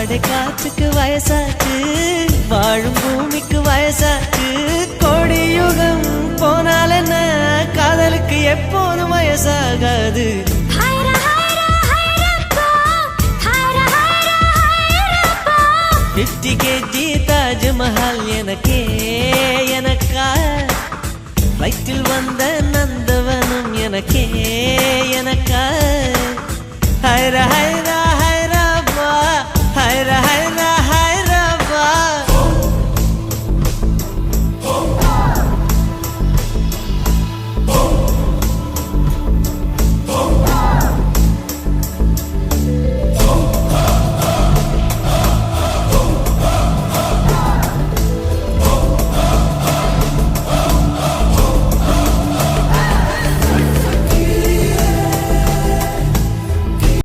வாடை காற்றுக்கு வயசாச்சு, வாழும் பூமிக்கு வயசாச்சு. கோடியுகம் போனால் என்ன, காதலுக்கு எப்போதும் வயசாகாது. 50 kg தாஜ்மஹால் எனக்கே எனக்கா, ஃப்ளைட்டில் வந்த நந்தவனம் எனக்கே எனக்கா. ஹைரா ஹைரா